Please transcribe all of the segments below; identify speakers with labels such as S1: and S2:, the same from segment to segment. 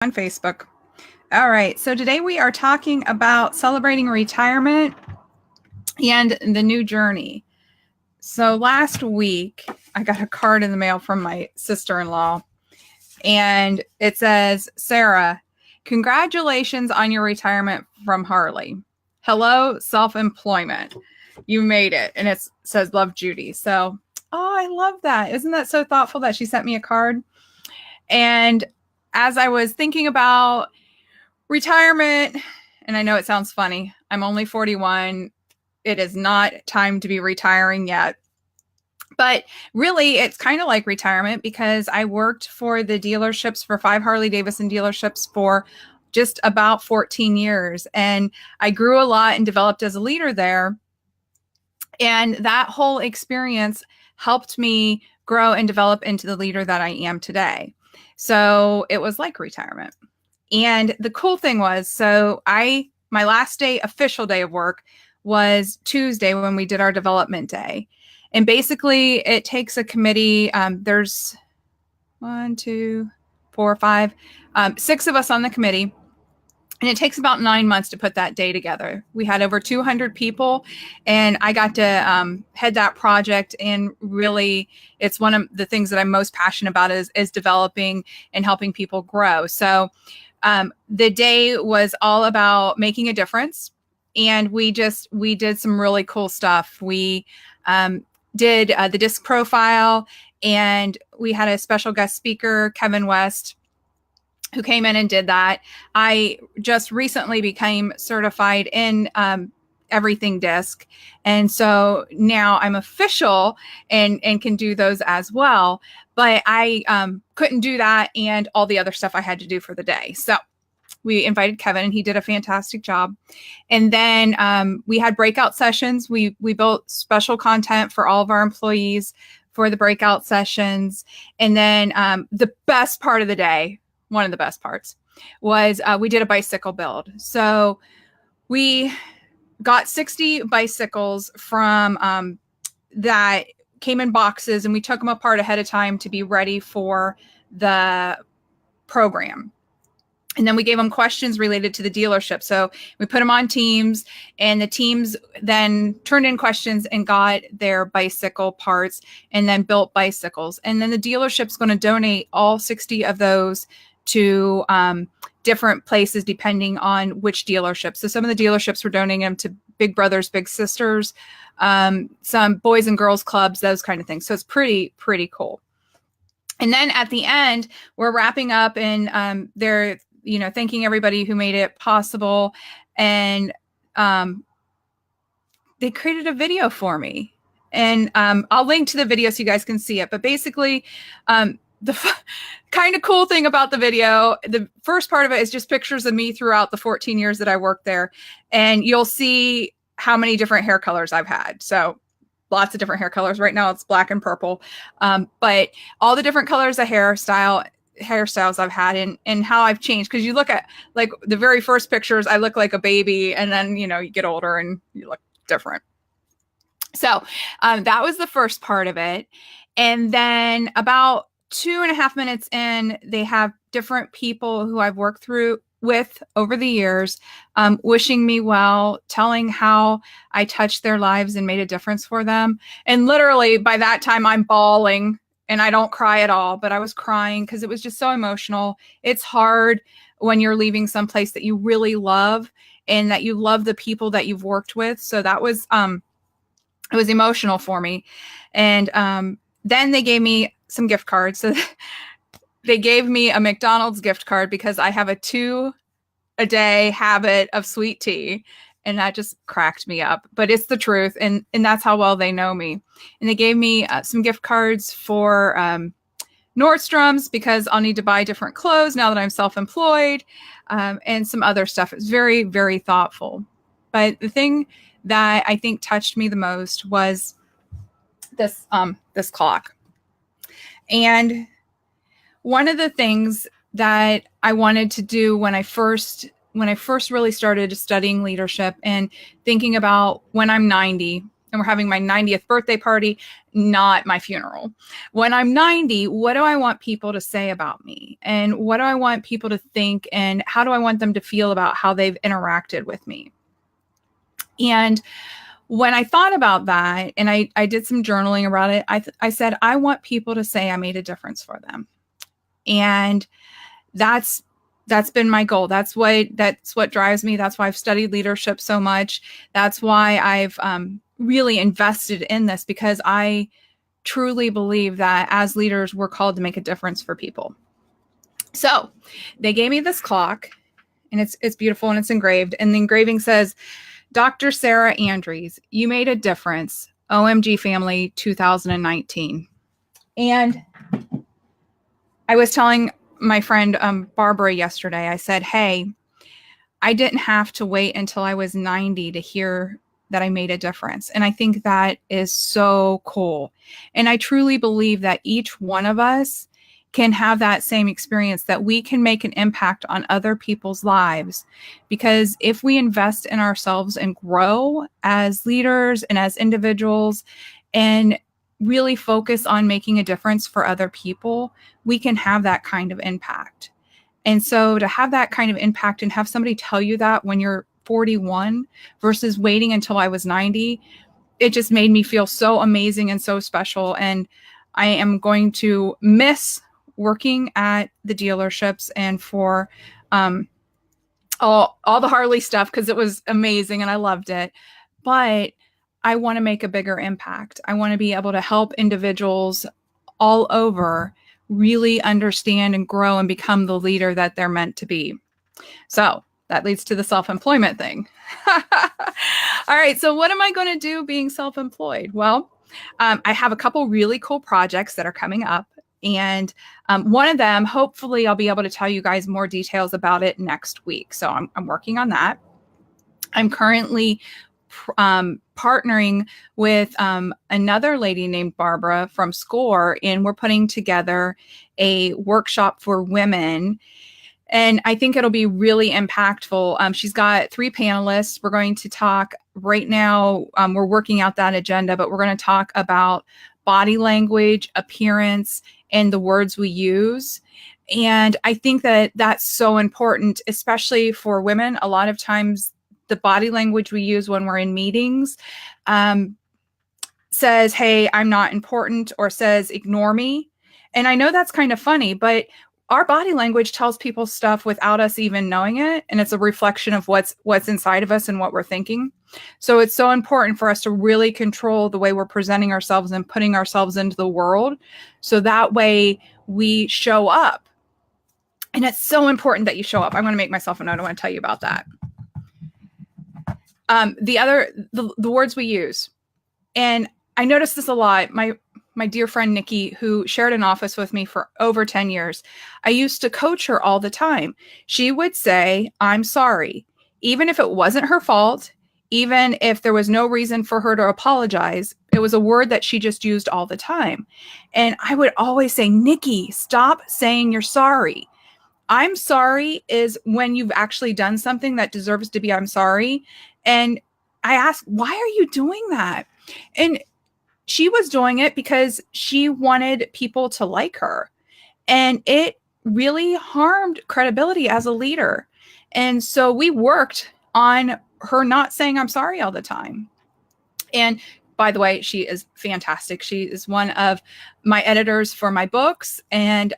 S1: on Facebook. All right, so today we are talking about celebrating retirement and the new journey. So last week, I got a card in the mail from my sister-in-law, and it says, Sarah, congratulations on your retirement from Harley. Hello, self-employment. You made it. And it says, love, Judy. So, I love that. Isn't that so thoughtful that she sent me a card? And as I was thinking about retirement, and I know it sounds funny, I'm only 41. It is not time to be retiring yet. But really, it's kind of like retirement because I worked for the dealerships for 5 Harley-Davidson dealerships for just about 14 years. And I grew a lot and developed as a leader there. And that whole experience helped me grow and develop into the leader that I am today. So it was like retirement. And the cool thing was, my last day, official day of work was Tuesday when we did our development day. And basically it takes a committee. There's 1, 2, 4, 5, 6 of us on the committee. And it takes about 9 months to put that day together. We had over 200 people, and I got to head that project. And really, it's one of the things that I'm most passionate about is developing and helping people grow. So the day was all about making a difference. And we did some really cool stuff. We did the disc profile, and we had a special guest speaker, Kevin West, who came in and did that. I just recently became certified in everything disc. And so now I'm official and can do those as well. But I couldn't do that and all the other stuff I had to do for the day. So we invited Kevin, and he did a fantastic job. And then we had breakout sessions. We built special content for all of our employees for the breakout sessions. And then the best part of the day, one of the best parts, was we did a bicycle build. So we got 60 bicycles from that came in boxes, and we took them apart ahead of time to be ready for the program. And then we gave them questions related to the dealership. So we put them on teams, and the teams then turned in questions and got their bicycle parts and then built bicycles. And then the dealership's going to donate all 60 of those to different places depending on which dealership. So some of the dealerships were donating them to Big Brothers, Big Sisters, some Boys and Girls Clubs, those kind of things. So it's pretty cool. And then at the end, we're wrapping up, and they're thanking everybody who made it possible. And they created a video for me. And I'll link to the video so you guys can see it. But basically, the kind of cool thing about the video, the first part of it is just pictures of me throughout the 14 years that I worked there. And you'll see how many different hair colors I've had. So lots of different hair colors. Right now it's black and purple. But all the different colors of hairstyles I've had and how I've changed. Because you look at like the very first pictures, I look like a baby. And then, you get older and you look different. So that was the first part of it. And then about 2.5 minutes in, they have different people who I've worked with over the years, wishing me well, telling how I touched their lives and made a difference for them. And literally by that time I'm bawling, and I don't cry at all, but I was crying because it was just so emotional. It's hard when you're leaving someplace that you really love and that you love the people that you've worked with. So that was, it was emotional for me. And then they gave me some gift cards. So they gave me a McDonald's gift card because I have a 2-a-day habit of sweet tea. And that just cracked me up. But it's the truth. And that's how well they know me. And they gave me some gift cards for Nordstrom's because I'll need to buy different clothes now that I'm self-employed, and some other stuff. It's very, very thoughtful. But the thing that I think touched me the most was this clock. And one of the things that I wanted to do when I first really started studying leadership and thinking about when I'm 90, and we're having my 90th birthday party, not my funeral. When I'm 90, what do I want people to say about me? And what do I want people to think? And how do I want them to feel about how they've interacted with me? And when I thought about that, and I did some journaling about it, I said, I want people to say I made a difference for them. And that's been my goal. That's what drives me. That's why I've studied leadership so much. That's why I've really invested in this, because I truly believe that as leaders, we're called to make a difference for people. So they gave me this clock, and it's beautiful, and it's engraved. And the engraving says, Dr. Sarah Andrews, you made a difference. OMG Family 2019. And I was telling my friend Barbara yesterday, I said, hey, I didn't have to wait until I was 90 to hear that I made a difference. And I think that is so cool. And I truly believe that each one of us can have that same experience, that we can make an impact on other people's lives. Because if we invest in ourselves and grow as leaders and as individuals and really focus on making a difference for other people, we can have that kind of impact. And so to have that kind of impact and have somebody tell you that when you're 41 versus waiting until I was 90, it just made me feel so amazing and so special. And I am going to miss working at the dealerships and for all the Harley stuff, because it was amazing and I loved it. But I want to make a bigger impact. I want to be able to help individuals all over really understand and grow and become the leader that they're meant to be. So that leads to the self-employment thing. All right. So what am I going to do being self-employed? Well, I have a couple really cool projects that are coming up. And one of them, hopefully I'll be able to tell you guys more details about it next week. So I'm working on that. I'm currently partnering with another lady named Barbara from SCORE, and we're putting together a workshop for women. And I think it'll be really impactful. She's got 3 panelists. We're going to talk right now. We're working out that agenda, but we're going to talk about body language, appearance, and the words we use. And I think that that's so important, especially for women. A lot of times the body language we use when we're in meetings says, hey, I'm not important, or says, ignore me. And I know that's kind of funny, but our body language tells people stuff without us even knowing it. And it's a reflection of what's inside of us and what we're thinking. So it's so important for us to really control the way we're presenting ourselves and putting ourselves into the world. So that way we show up. And it's so important that you show up. I'm going to make myself a note. I want to tell you about that. The words we use. And I noticed this a lot. My dear friend, Nikki, who shared an office with me for over 10 years, I used to coach her all the time. She would say, I'm sorry, even if it wasn't her fault, even if there was no reason for her to apologize. It was a word that she just used all the time. And I would always say, Nikki, stop saying you're sorry. I'm sorry is when you've actually done something that deserves to be I'm sorry. And I asked, why are you doing that? And she was doing it because she wanted people to like her. And it really harmed credibility as a leader. And so we worked on her not saying I'm sorry all the time. And by the way, she is fantastic. She is one of my editors for my books. And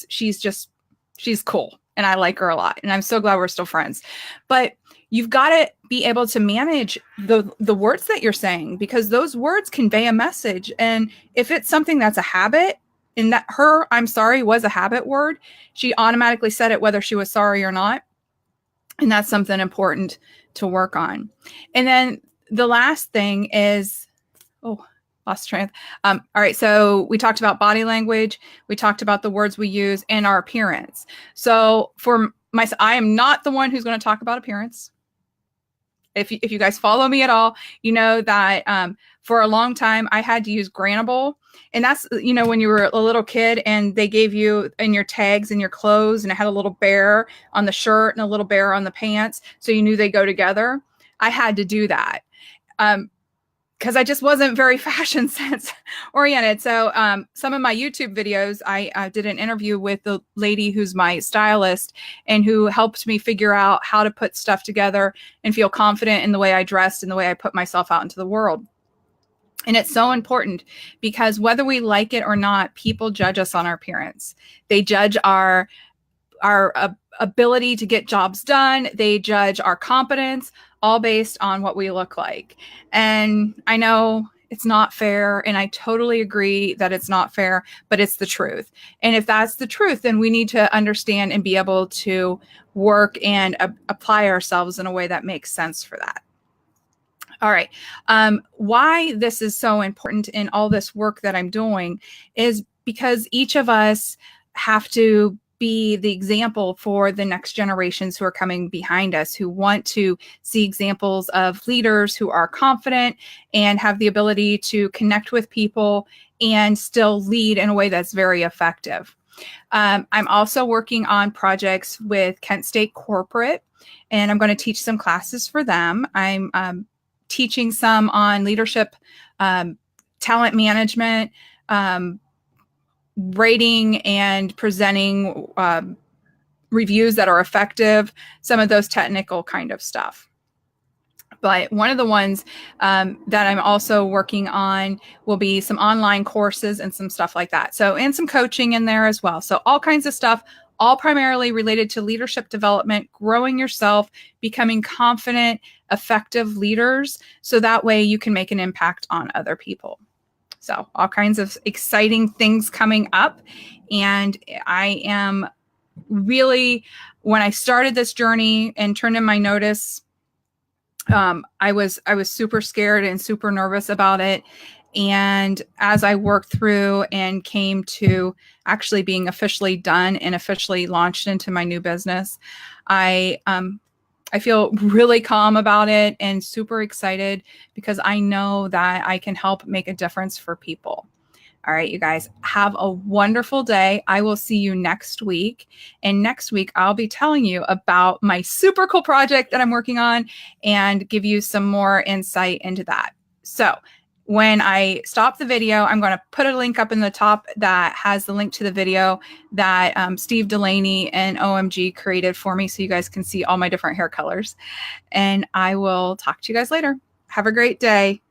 S1: she's cool. And I like her a lot. And I'm so glad we're still friends. But you've got to be able to manage the words that you're saying, because those words convey a message. And if it's something that's a habit, and that her I'm sorry was a habit word, she automatically said it whether she was sorry or not. And that's something important to work on. And then the last thing is, lost train. All right. So we talked about body language. We talked about the words we use and our appearance. So for myself, I am not the one who's going to talk about appearance. If you guys follow me at all, you know that for a long time I had to use Granable. And that's, when you were a little kid and they gave you in your tags and your clothes, and it had a little bear on the shirt and a little bear on the pants. So you knew they go together. I had to do that. because I just wasn't very fashion sense oriented. So some of my YouTube videos, I did an interview with the lady who's my stylist and who helped me figure out how to put stuff together and feel confident in the way I dressed and the way I put myself out into the world. And it's so important because whether we like it or not, people judge us on our appearance. They judge our ability to get jobs done. They judge our competence, all based on what we look like. And I know it's not fair, and I totally agree that it's not fair, but it's the truth. And if that's the truth, then we need to understand and be able to work and apply ourselves in a way that makes sense for that. All right. Why this is so important in all this work that I'm doing is because each of us have to be the example for the next generations who are coming behind us, who want to see examples of leaders who are confident and have the ability to connect with people and still lead in a way that's very effective. I'm also working on projects with Kent State Corporate, and I'm going to teach some classes for them. I'm teaching some on leadership, talent management, rating and presenting reviews that are effective, some of those technical kind of stuff. But one of the ones that I'm also working on will be some online courses and some stuff like that. So, and some coaching in there as well. So all kinds of stuff, all primarily related to leadership development, growing yourself, becoming confident, effective leaders. So that way you can make an impact on other people. So all kinds of exciting things coming up. And I am really, when I started this journey and turned in my notice, I was super scared and super nervous about it. And as I worked through and came to actually being officially done and officially launched into my new business, I feel really calm about it and super excited because I know that I can help make a difference for people. All right, you guys, have a wonderful day. I will see you next week. And next week, I'll be telling you about my super cool project that I'm working on and give you some more insight into that. So when I stop the video, I'm going to put a link up in the top that has the link to the video that Steve Delaney and OMG created for me so you guys can see all my different hair colors. And I will talk to you guys later. Have a great day.